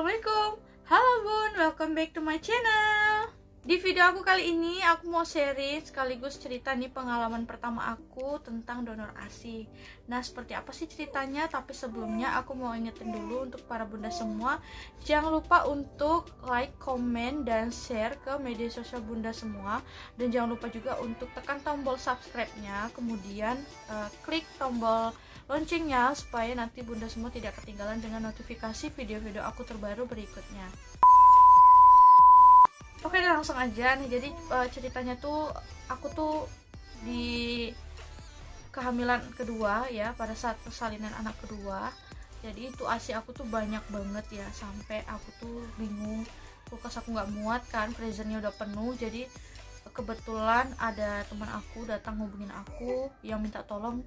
Assalamualaikum. Halo Bun, welcome back to my channel. Di video aku kali ini aku mau sharing sekaligus cerita nih pengalaman pertama aku tentang donor ASI. Nah, seperti apa sih ceritanya? Tapi sebelumnya aku mau ingetin dulu untuk para bunda semua, jangan lupa untuk like, komen, dan share ke media sosial bunda semua. Dan jangan lupa juga untuk tekan tombol subscribe-nya, kemudian klik tombol loncengnya supaya nanti bunda semua tidak ketinggalan dengan notifikasi video-video aku terbaru berikutnya. Oke, langsung aja nih. Jadi ceritanya tuh aku tuh di kehamilan kedua ya, pada saat persalinan anak kedua. Jadi itu ASI aku tuh banyak banget ya, sampai aku tuh bingung, kulkas aku nggak muat kan, freezernya udah penuh. Jadi kebetulan ada teman aku datang hubungin aku yang minta tolong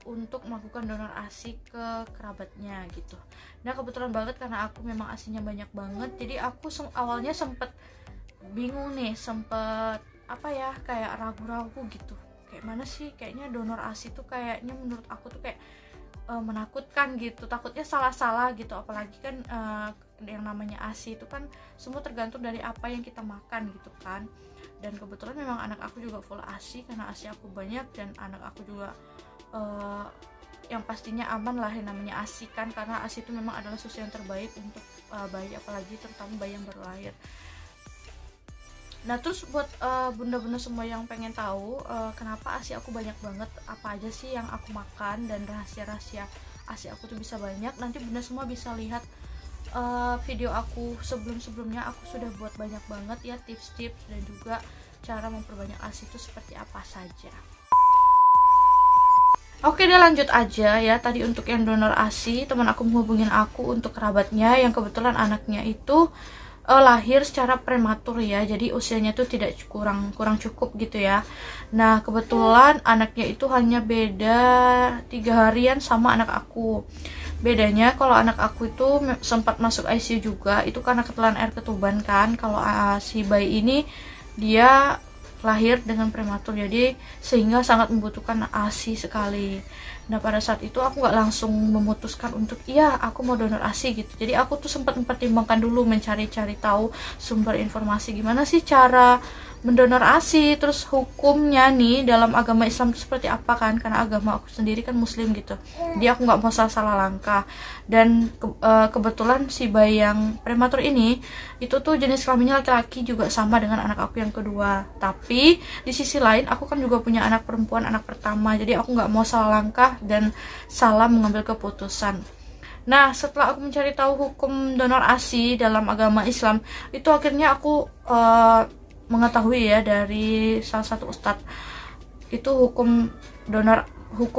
untuk melakukan donor ASI ke kerabatnya gitu. Nah, kebetulan banget karena aku memang ASInya banyak banget, jadi aku awalnya sempet bingung nih, sempet kayak ragu-ragu gitu, kayak mana sih, kayaknya donor ASI tuh kayaknya menurut aku tuh kayak menakutkan gitu, takutnya salah-salah gitu, apalagi kan yang namanya ASI itu kan semua tergantung dari apa yang kita makan gitu kan. Dan kebetulan memang anak aku juga full ASI karena ASI aku banyak, dan anak aku juga yang pastinya aman lah yang namanya ASI kan, karena ASI itu memang adalah susu yang terbaik untuk bayi, apalagi terutama bayi yang baru lahir. Nah, terus buat bunda-bunda semua yang pengen tahu kenapa ASI aku banyak banget, apa aja sih yang aku makan, dan rahasia-rahasia ASI aku tuh bisa banyak, nanti bunda semua bisa lihat video aku sebelum-sebelumnya. Aku sudah buat banyak banget ya tips-tips dan juga cara memperbanyak ASI itu seperti apa saja. Oke deh, lanjut aja ya. Tadi untuk yang donor ASI, teman aku menghubungin aku untuk kerabatnya yang kebetulan anaknya itu lahir secara prematur ya, jadi usianya tuh tidak kurang cukup gitu ya. Nah, kebetulan anaknya itu hanya beda 3 harian sama anak aku. Bedanya kalau anak aku itu sempat masuk ICU juga, itu karena ketelan air ketuban kan. Kalau si bayi ini dia lahir dengan prematur, jadi sehingga sangat membutuhkan ASI sekali. Nah, pada saat itu aku nggak langsung memutuskan untuk iya aku mau donor ASI gitu. Jadi aku tuh sempat mempertimbangkan dulu, mencari-cari tahu sumber informasi gimana sih cara mendonor ASI, terus hukumnya nih dalam agama Islam itu seperti apa kan, karena agama aku sendiri kan muslim gitu. Jadi aku nggak mau salah langkah. Dan kebetulan si bayi yang prematur ini itu tuh jenis kelaminnya laki-laki, juga sama dengan anak aku yang kedua. Tapi di sisi lain aku kan juga punya anak perempuan, anak pertama, jadi aku nggak mau salah langkah dan salah mengambil keputusan. Nah, setelah aku mencari tahu hukum donor ASI dalam agama Islam, itu akhirnya aku mengetahui ya dari salah satu ustadz, itu hukum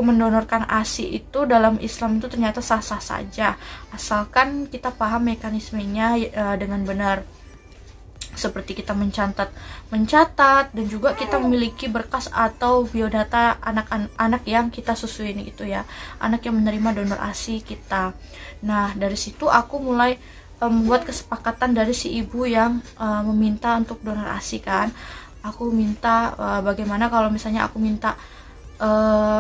mendonorkan ASI itu dalam Islam itu ternyata sah-sah saja, asalkan kita paham mekanismenya dengan benar, seperti kita mencatat dan juga kita memiliki berkas atau biodata anak-anak yang kita susuin gitu ya, anak yang menerima donor ASI kita. Nah, dari situ aku mulai membuat kesepakatan dari si ibu yang meminta untuk donor ASI kan. Aku minta bagaimana kalau misalnya aku minta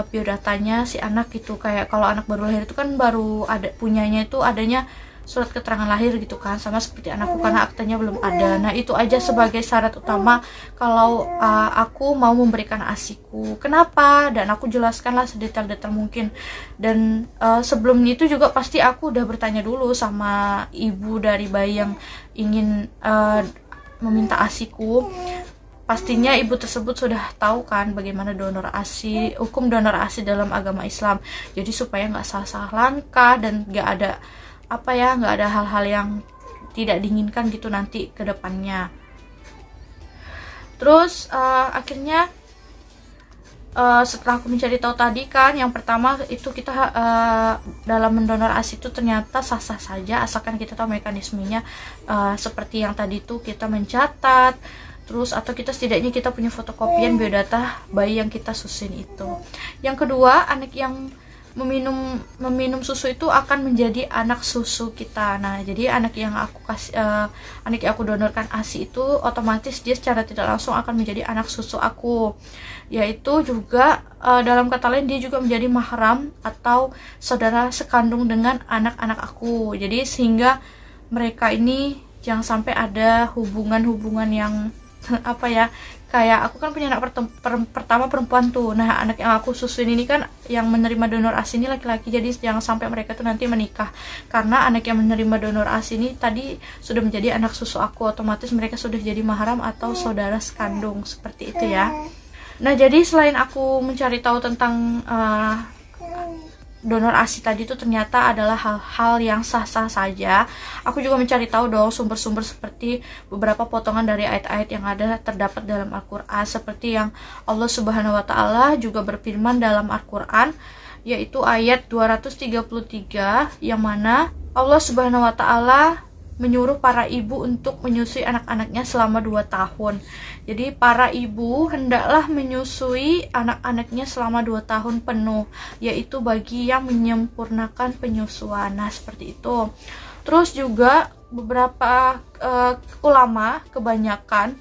biodatanya si anak gitu, kayak kalau anak baru lahir itu kan baru ada punyanya itu adanya surat keterangan lahir gitu kan, sama seperti anakku karena aktenya belum ada. Nah, itu aja sebagai syarat utama kalau aku mau memberikan ASIku. Kenapa? Dan aku jelaskanlah sedetail-detail mungkin. Dan sebelumnya itu juga pasti aku udah bertanya dulu sama ibu dari bayi yang ingin meminta ASIku. Pastinya ibu tersebut sudah tahu kan bagaimana donor ASI, hukum donor ASI dalam agama Islam. Jadi supaya nggak salah-salah langkah dan nggak ada hal-hal yang tidak diinginkan gitu nanti ke depannya. Terus akhirnya setelah aku mencari tahu tadi kan, yang pertama itu kita dalam mendonor ASI itu ternyata sah-sah saja asalkan kita tahu mekanismenya, seperti yang tadi tuh kita mencatat, terus atau kita setidaknya kita punya fotokopian biodata bayi yang kita susuin itu. Yang kedua, anak yang meminum susu itu akan menjadi anak susu kita. Nah, jadi anak yang aku donorkan ASI itu otomatis dia secara tidak langsung akan menjadi anak susu aku, yaitu juga dalam kata lain dia juga menjadi mahram atau saudara sekandung dengan anak-anak aku. Jadi sehingga mereka ini jangan sampai ada hubungan-hubungan yang apa ya, kayak aku kan punya anak pertama perempuan tuh. Nah, anak yang aku susuin ini kan yang menerima donor ASI ini laki-laki, jadi jangan sampai mereka tuh nanti menikah, karena anak yang menerima donor ASI ini tadi sudah menjadi anak susu aku, otomatis mereka sudah jadi mahram atau saudara sekandung, seperti itu ya. Nah, jadi selain aku mencari tahu tentang donor ASI tadi itu ternyata adalah hal-hal yang sah-sah saja, aku juga mencari tahu dong sumber-sumber seperti beberapa potongan dari ayat-ayat yang ada terdapat dalam Al-Quran, seperti yang Allah Subhanahu wa Ta'ala juga berfirman dalam Al-Quran, yaitu ayat 233, yang mana Allah Subhanahu wa Ta'ala menyuruh para ibu untuk menyusui anak-anaknya selama 2 tahun. Jadi para ibu hendaklah menyusui anak-anaknya selama 2 tahun penuh, yaitu bagi yang menyempurnakan penyusuan. Nah, seperti itu. Terus juga beberapa ulama, kebanyakan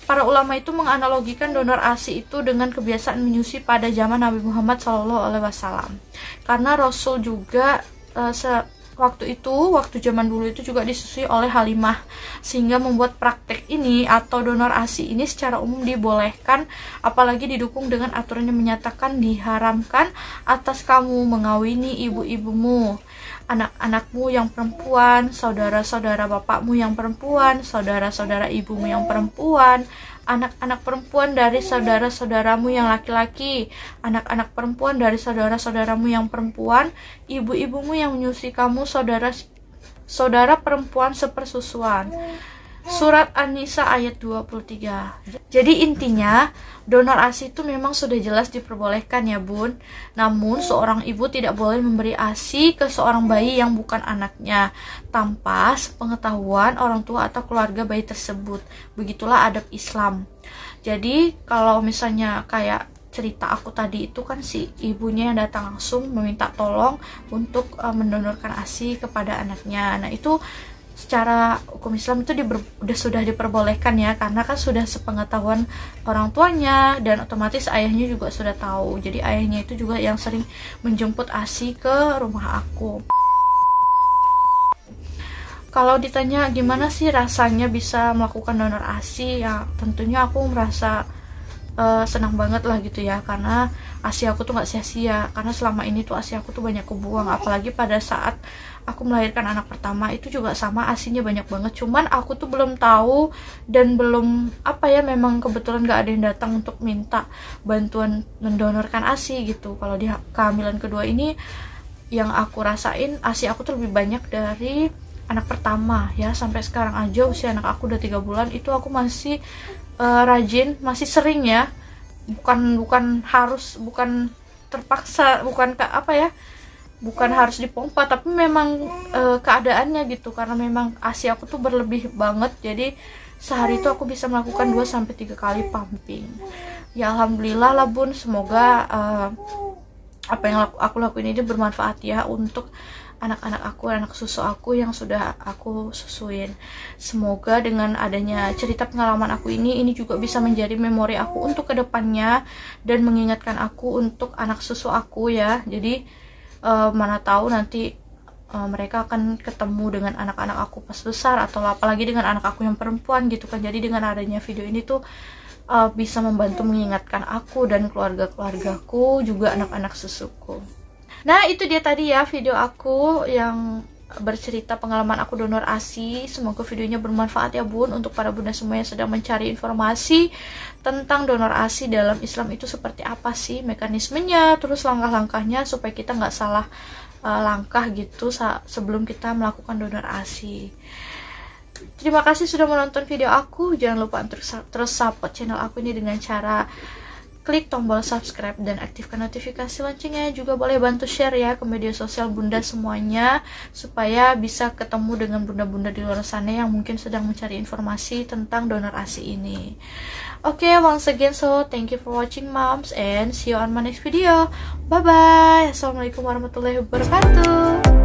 para ulama itu menganalogikan donor ASI itu dengan kebiasaan menyusui pada zaman Nabi Muhammad SAW. Karena Rasul juga waktu zaman dulu itu juga disusui oleh Halimah, sehingga membuat praktek ini atau donor ASI ini secara umum dibolehkan, apalagi didukung dengan aturan yang menyatakan diharamkan atas kamu mengawini ibu-ibumu, anak-anakmu yang perempuan, saudara-saudara bapakmu yang perempuan, saudara-saudara ibumu yang perempuan, anak-anak perempuan dari saudara-saudaramu yang laki-laki, anak-anak perempuan dari saudara-saudaramu yang perempuan, ibu-ibumu yang menyusui kamu, saudara perempuan sepersusuan. Surat An-Nisa ayat 23. Jadi intinya, donor ASI itu memang sudah jelas diperbolehkan ya bun. Namun seorang ibu tidak boleh memberi ASI ke seorang bayi yang bukan anaknya tanpa sepengetahuan orang tua atau keluarga bayi tersebut. Begitulah adab Islam. Jadi kalau misalnya kayak cerita aku tadi itu kan si ibunya yang datang langsung meminta tolong untuk mendonorkan ASI kepada anaknya. Nah, itu secara hukum Islam itu sudah diperbolehkan ya, karena kan sudah sepengetahuan orang tuanya dan otomatis ayahnya juga sudah tahu. Jadi ayahnya itu juga yang sering menjemput ASI ke rumah aku. Kalau ditanya gimana sih rasanya bisa melakukan donor ASI, ya tentunya aku merasa senang banget lah gitu ya, karena ASI aku tuh gak sia-sia, karena selama ini tuh ASI aku tuh banyak kebuang, apalagi pada saat aku melahirkan anak pertama itu juga sama, ASInya banyak banget, cuman aku tuh belum tahu dan belum memang kebetulan gak ada yang datang untuk minta bantuan mendonorkan ASI gitu. Kalau di kehamilan kedua ini yang aku rasain ASI aku tuh lebih banyak dari anak pertama ya. Sampai sekarang aja usia anak aku udah 3 bulan itu aku masih rajin, masih sering ya, bukan terpaksa, bukan harus dipompa, tapi memang keadaannya gitu, karena memang ASI aku tuh berlebih banget. Jadi sehari itu aku bisa melakukan 2-3 kali pumping. Ya alhamdulillah lah bun, semoga apa yang aku lakuin ini bermanfaat ya untuk anak-anak aku, anak susu aku yang sudah aku susuin. Semoga dengan adanya cerita pengalaman aku ini juga bisa menjadi memori aku untuk kedepannya dan mengingatkan aku untuk anak susu aku ya. Jadi mana tahu nanti mereka akan ketemu dengan anak-anak aku pas besar, atau apalagi dengan anak aku yang perempuan gitu kan. Jadi dengan adanya video ini tuh bisa membantu mengingatkan aku dan keluarga-keluargaku, juga anak-anak susuku. Nah, itu dia tadi ya video aku yang bercerita pengalaman aku donor ASI. Semoga videonya bermanfaat ya bun, untuk para bunda semua yang sedang mencari informasi tentang donor ASI dalam Islam itu seperti apa sih mekanismenya, terus langkah-langkahnya supaya kita nggak salah langkah gitu sebelum kita melakukan donor ASI. Terima kasih sudah menonton video aku. Jangan lupa untuk terus support channel aku ini dengan cara klik tombol subscribe dan aktifkan notifikasi loncengnya. Juga boleh bantu share ya ke media sosial bunda semuanya, supaya bisa ketemu dengan bunda-bunda di luar sana yang mungkin sedang mencari informasi tentang donor ASI ini. Oke, once again, so thank you for watching moms, and see you on my next video. Bye bye. Assalamualaikum warahmatullahi wabarakatuh.